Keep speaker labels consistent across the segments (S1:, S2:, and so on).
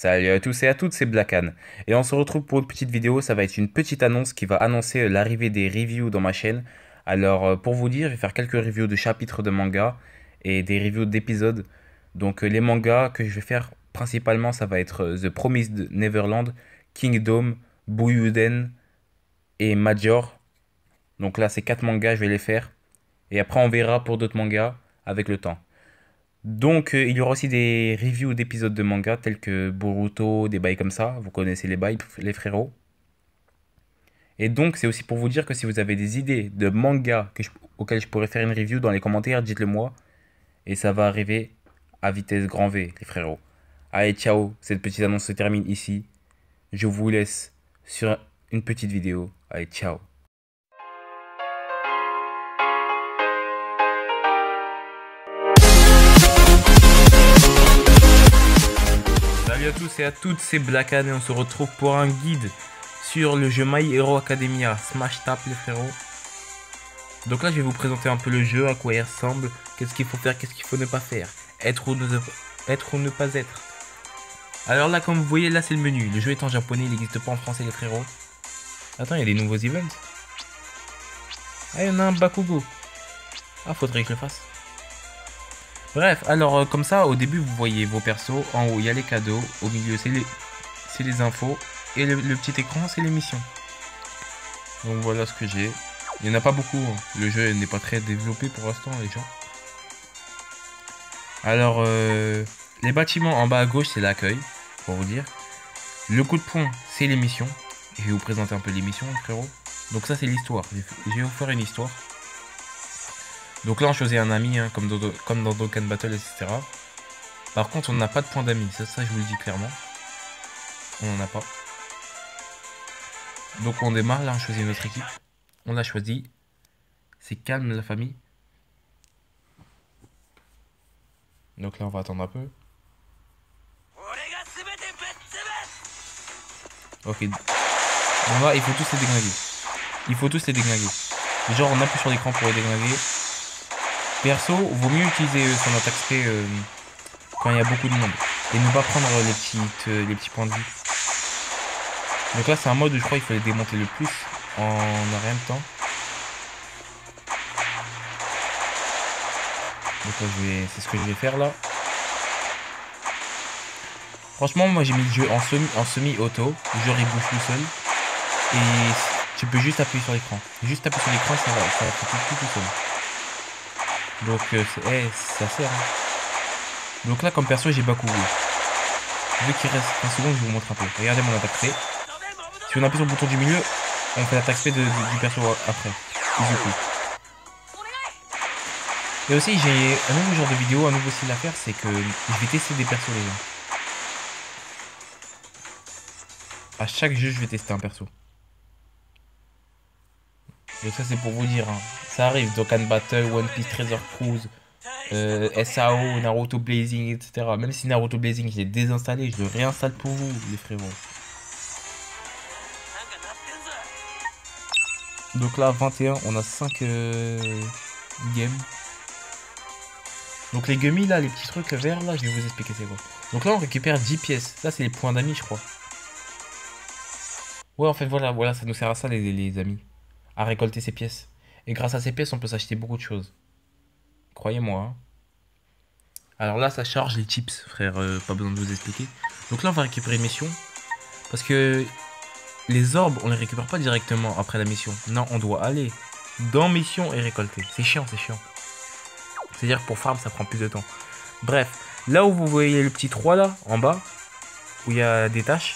S1: Salut à tous et à toutes, c'est Blackan. Et on se retrouve pour une petite vidéo, ça va être une petite annonce qui va annoncer l'arrivée des reviews dans ma chaîne. Alors pour vous dire, je vais faire quelques reviews de chapitres de manga et des reviews d'épisodes. Donc les mangas que je vais faire principalement, ça va être The Promised Neverland, Kingdom, Buyuden et Major. Donc là, ces quatre mangas, je vais les faire. Et après, on verra pour d'autres mangas avec le temps. Donc, il y aura aussi des reviews d'épisodes de manga tels que Boruto, des bails comme ça. Vous connaissez les bails, les frérots. Et donc, c'est aussi pour vous dire que si vous avez des idées de manga auxquels je pourrais faire une review dans les commentaires, dites-le moi. Et ça va arriver à vitesse grand V, les frérots. Allez, ciao, cette petite annonce se termine ici. Je vous laisse sur une petite vidéo. Allez, ciao. Salut à tous et à toutes, c'est Blackan et on se retrouve pour un guide sur le jeu My Hero Academia. Smash Tap les frérots. Donc là je vais vous présenter un peu le jeu, à quoi il ressemble, qu'est-ce qu'il faut faire, qu'est-ce qu'il faut ne pas faire, être ou ne pas être. Alors là comme vous voyez là c'est le menu, le jeu est en japonais, il n'existe pas en français les frérots. Attends, il y a des nouveaux events. Ah, il y en a un Bakugo. Ah, faudrait que je le fasse. Bref, alors comme ça, au début, vous voyez vos persos. En haut, il y a les cadeaux. Au milieu, c'est les infos. Et le petit écran, c'est les missions. Donc voilà ce que j'ai. Il n'y en a pas beaucoup. Hein. Le jeu n'est pas très développé pour l'instant, les gens. Alors, les bâtiments en bas à gauche, c'est l'accueil, pour vous dire. Le coup de poing, c'est les missions. Je vais vous présenter un peu les missions, frérot. Donc ça, c'est l'histoire. Je vais vous faire une histoire. Donc là on choisit un ami hein, comme dans Dokkan Battle etc. Par contre on n'a pas de point d'amis, ça je vous le dis clairement. On n'en a pas. Donc on démarre, là on choisit notre équipe. On l'a choisi. C'est calme la famille. Donc là on va attendre un peu. Ok. Bon là il faut tous les déglinguer. Il faut tous les déglinguer. Genre on appuie sur l'écran pour les déglinguer. Perso, vaut mieux utiliser son attaque spé quand il y a beaucoup de monde. Et ne pas prendre les petits points de vie. Donc là, c'est un mode où je crois qu'il faut les démonter le plus en un rien de temps. Donc là, c'est ce que je vais faire là. Franchement, moi j'ai mis le jeu en semi-auto. Le jeu rebouche tout seul. Et tu peux juste appuyer sur l'écran. Juste appuyer sur l'écran, ça va faire tout seul. Donc ça sert hein. Donc là comme perso j'ai Bakugo. Vu qu'il reste 1 seconde je vous montre un peu. Regardez mon attaque spé. Si on appuie sur le bouton du milieu, on fait l'attaque spé du perso après. Et aussi j'ai un nouveau genre de vidéo, un nouveau style à faire, c'est que je vais tester des persos les gens. À chaque jeu je vais tester un perso. Donc ça c'est pour vous dire hein. Ça arrive, Dokkan Battle, One Piece Treasure Cruise, SAO, Naruto Blazing, etc. Même si Naruto Blazing je l'ai désinstallé, je le réinstalle pour vous, les frérots. Donc là, 21, on a 5 games. Donc les gummies là, les petits trucs verts là, je vais vous expliquer c'est quoi. Donc là, on récupère 10 pièces. Ça, c'est les points d'amis, je crois. Ouais, en fait, voilà, ça nous sert à ça, les amis. À récolter ces pièces. Et grâce à ces pièces, on peut s'acheter beaucoup de choses. Croyez-moi. Hein. Alors là, ça charge les chips, frère. Pas besoin de vous expliquer. Donc là, on va récupérer une mission. Parce que les orbes, on les récupère pas directement après la mission. Non, on doit aller dans mission et récolter. C'est chiant, c'est chiant. C'est-à-dire que pour farm, ça prend plus de temps. Bref, là où vous voyez le petit 3 là, en bas, où il y a des tâches,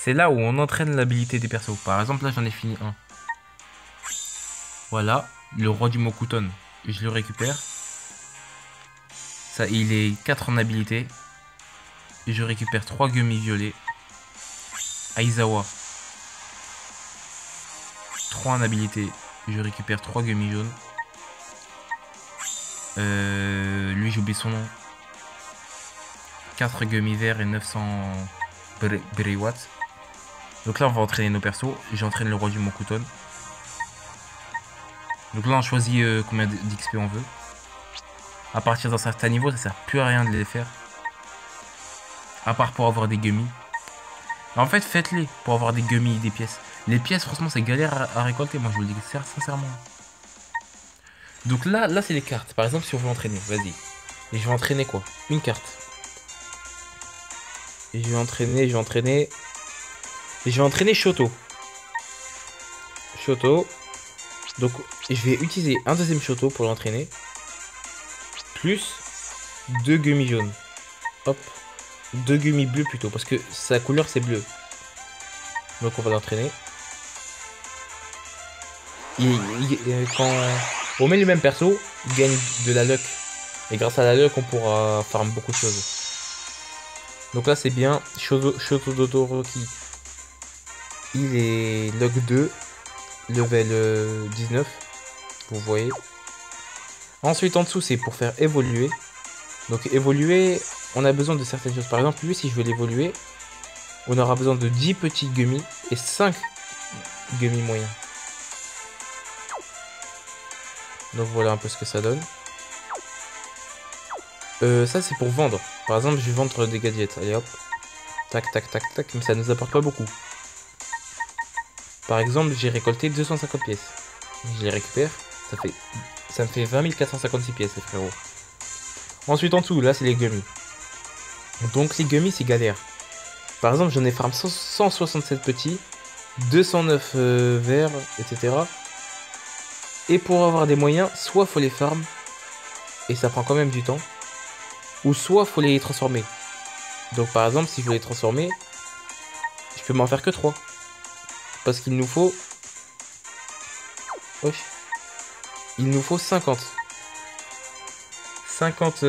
S1: c'est là où on entraîne l'habilité des persos. Par exemple, là, j'en ai fini un. Voilà, le roi du Mokuton. Je le récupère. Ça, il est 4 en habilité. Et je récupère 3 gummies violets. Aizawa. 3 en habilité. Je récupère 3 gummies jaunes. Lui, j'ai oublié son nom. 4 gummies verts et 900 Berewatts. Donc là, on va entraîner nos persos. J'entraîne le roi du Mokuton. Donc là on choisit combien d'XP on veut. À partir d'un certain niveau ça sert plus à rien de les faire. À part pour avoir des gummies. En fait, faites-les pour avoir des gummies et des pièces. Les pièces, franchement, c'est galère à récolter. Moi, je vous le dis sincèrement. Donc là c'est les cartes. Par exemple, si on veut entraîner, vas-y. Et je vais entraîner quoi? Une carte. Et je vais entraîner, je vais entraîner. Et je vais entraîner Shoto. Shoto. Donc, je vais utiliser un deuxième Shoto pour l'entraîner. Plus 2 gummies jaunes. Hop. 2 gummies bleus plutôt. Parce que sa couleur c'est bleu. Donc on va l'entraîner. Quand on met le même perso, il gagne de la luck. Et grâce à la luck, on pourra farm beaucoup de choses. Donc là, c'est bien. Shoto Todoroki. Il est luck 2. Level 19. Vous voyez. Ensuite, en dessous, c'est pour faire évoluer. Donc évoluer, on a besoin de certaines choses. Par exemple, lui, si je veux l'évoluer, on aura besoin de 10 petits gummies et 5 gummies moyens. Donc voilà un peu ce que ça donne. Ça c'est pour vendre. Par exemple, je vais vendre des gadgets. Allez hop. Tac, tac, tac, tac. Mais ça nous apporte pas beaucoup. Par exemple, j'ai récolté 250 pièces. Je les récupère. Ça me fait 20 456 pièces, les frérots. Ensuite, en dessous, là, c'est les gummies. Donc, les gummies, c'est galère. Par exemple, j'en ai farm 167 petits, 209 verts, etc. Et pour avoir des moyens, soit faut les farm, et ça prend quand même du temps, ou soit faut les transformer. Donc par exemple, si je veux les transformer, je peux m'en faire que 3. Parce qu'il nous faut... Wesh. Il nous faut 50. 50...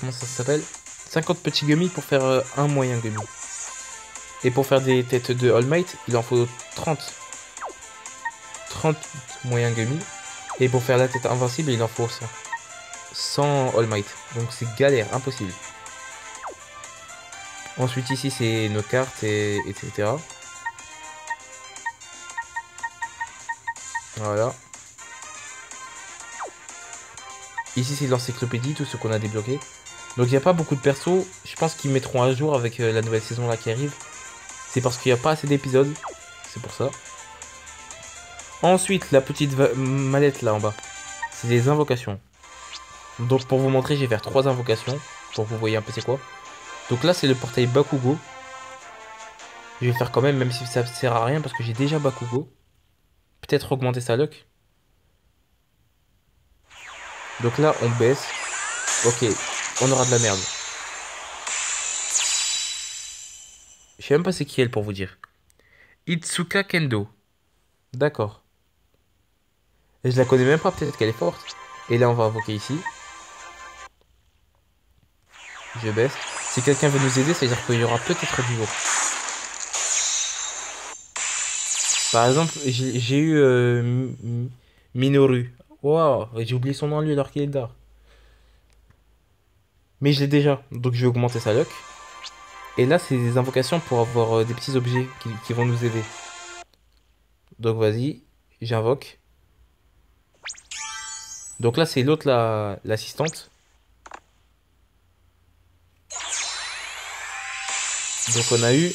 S1: comment ça s'appelle? 50 petits gummies pour faire un moyen gummy. Et pour faire des têtes de All Might, il en faut 30. 30 moyens gummies. Et pour faire la tête invincible, il en faut 100. 100 All Might. Donc c'est galère, impossible. Ensuite ici c'est nos cartes, etc. Voilà. Ici c'est l'encyclopédie, tout ce qu'on a débloqué. Donc il n'y a pas beaucoup de persos. Je pense qu'ils mettront à jour avec la nouvelle saison là qui arrive. C'est parce qu'il n'y a pas assez d'épisodes. C'est pour ça. Ensuite, la petite mallette là en bas. C'est des invocations. Donc pour vous montrer, je vais faire 3 invocations. Pour que vous voyez un peu c'est quoi. Donc là, c'est le portail Bakugo. Je vais faire quand même si ça sert à rien parce que j'ai déjà Bakugo. Peut-être augmenter sa luck. Donc là, on baisse. Ok, on aura de la merde. Je sais même pas c'est qui elle pour vous dire. Itsuka Kendo. D'accord. Et je la connais même pas, peut-être qu'elle est forte. Et là, on va invoquer ici. Je baisse. Si quelqu'un veut nous aider, c'est-à-dire qu'il y aura peut-être du jour. Par exemple, j'ai eu Minoru. Waouh, j'ai oublié son nom lui alors qu'il est là. Mais je l'ai déjà, donc je vais augmenter sa luck. Et là, c'est des invocations pour avoir des petits objets qui vont nous aider. Donc vas-y, j'invoque. Donc là, c'est l'autre, l'assistante. Donc on a eu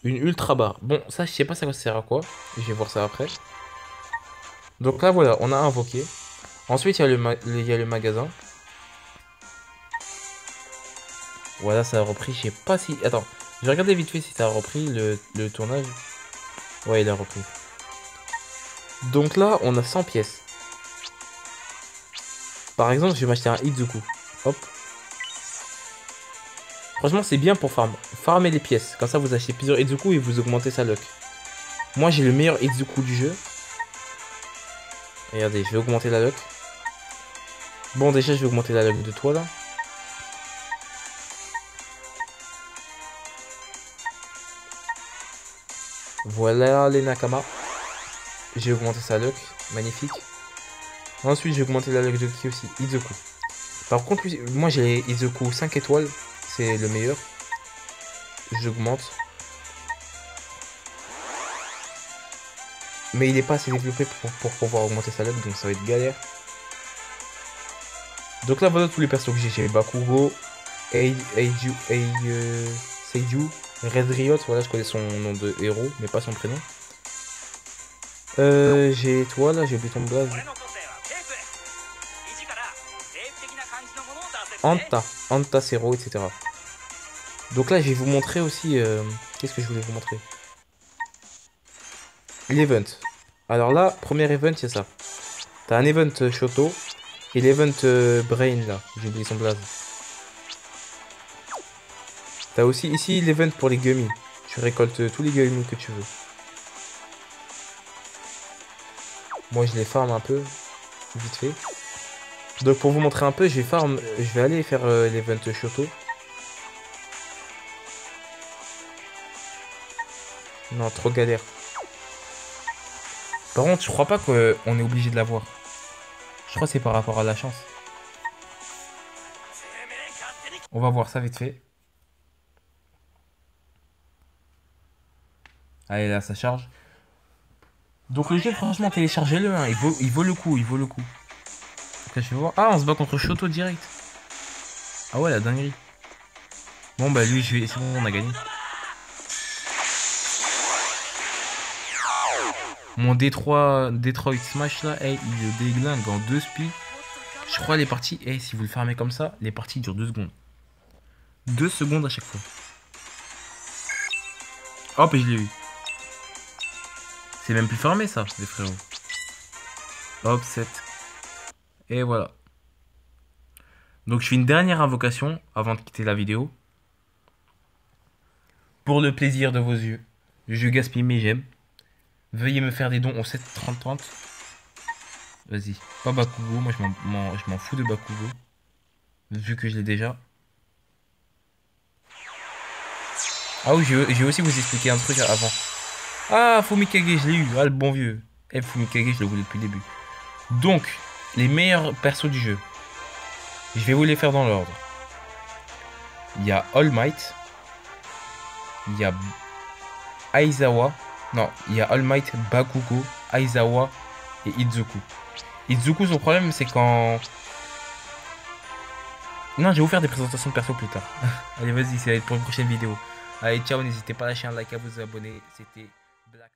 S1: une ultra barre. Bon, ça, je sais pas ça sert à quoi. Je vais voir ça après. Donc là, voilà, on a invoqué. Ensuite, il y a le magasin. Voilà, ça a repris. Je sais pas si... Attends, je vais regarder vite fait si ça a repris le tournage. Ouais, il a repris. Donc là, on a 100 pièces. Par exemple, je vais m'acheter un Izuku. Hop. Franchement, c'est bien pour farmer les pièces. Comme ça, vous achetez plusieurs Izuku et vous augmentez sa luck. Moi, j'ai le meilleur Izuku du jeu. Regardez, je vais augmenter la luck. Bon, déjà, je vais augmenter la luck de toi, là. Voilà les Nakama. J'ai augmenté sa luck. Magnifique. Ensuite, j'ai augmenté la luck de qui aussi? Izuku. Par contre, moi, j'ai Izuku 5 étoiles. C'est le meilleur. J'augmente. Mais il n'est pas assez développé pour pouvoir augmenter sa luck, donc ça va être galère. Donc là, voilà tous les persos que j'ai. J'ai Bakugo, Seiju, Red Riot, voilà, je connais son nom de héros, mais pas son prénom. J'ai toi là, j'ai oublié ton blaze. Anta Zero, etc. Donc là, je vais vous montrer aussi. Qu'est-ce que je voulais vous montrer? L'event. Alors là, premier event, c'est ça. T'as un event Shoto et l'event Brain là. J'ai oublié son blaze. T'as aussi ici l'event pour les gummies. Tu récoltes tous les gummies que tu veux. Moi, je les farm un peu, vite fait. Donc pour vous montrer un peu, je vais aller faire l'event Shoto. Non, trop galère. Par contre, je crois pas qu'on est obligé de l'avoir. Je crois que c'est par rapport à la chance. On va voir ça vite fait. Allez, là, ça charge. Donc le jeu, franchement, téléchargez-le. Hein. Il vaut le coup, il vaut le coup. Donc là, je vais voir. Ah, on se bat contre Shoto direct. Ah ouais, la dinguerie. Bon, bah lui, c'est bon, on a gagné. Mon Detroit Smash là, hey, il le déglingue en 2 spies. Je crois les parties, hey, si vous le farmez comme ça, les parties durent 2 secondes. 2 secondes à chaque fois. Hop, et je l'ai eu. C'est même plus farmé ça, les frérots. Hop, 7. Et voilà. Donc je fais une dernière invocation avant de quitter la vidéo. Pour le plaisir de vos yeux, je gaspille mes gemmes. Veuillez me faire des dons au 7 30 30. Vas-y, pas Bakugo, moi je m'en fous de Bakugo. Vu que je l'ai déjà. Ah oui, je vais aussi vous expliquer un truc avant. Ah, Fumikage, je l'ai eu. Ah, le bon vieux. Fumikage, je le voulais depuis le début. Donc, les meilleurs persos du jeu. Je vais vous les faire dans l'ordre. Il y a All Might. Il y a Aizawa. Non, il y a All Might, Bakugo, Aizawa et Izuku. Izuku, son problème, c'est quand... Non, je vais vous faire des présentations de perso plus tard. Allez, vas-y, ça va être pour une prochaine vidéo. Allez, ciao, n'hésitez pas à lâcher un like, à vous abonner. C'était Black.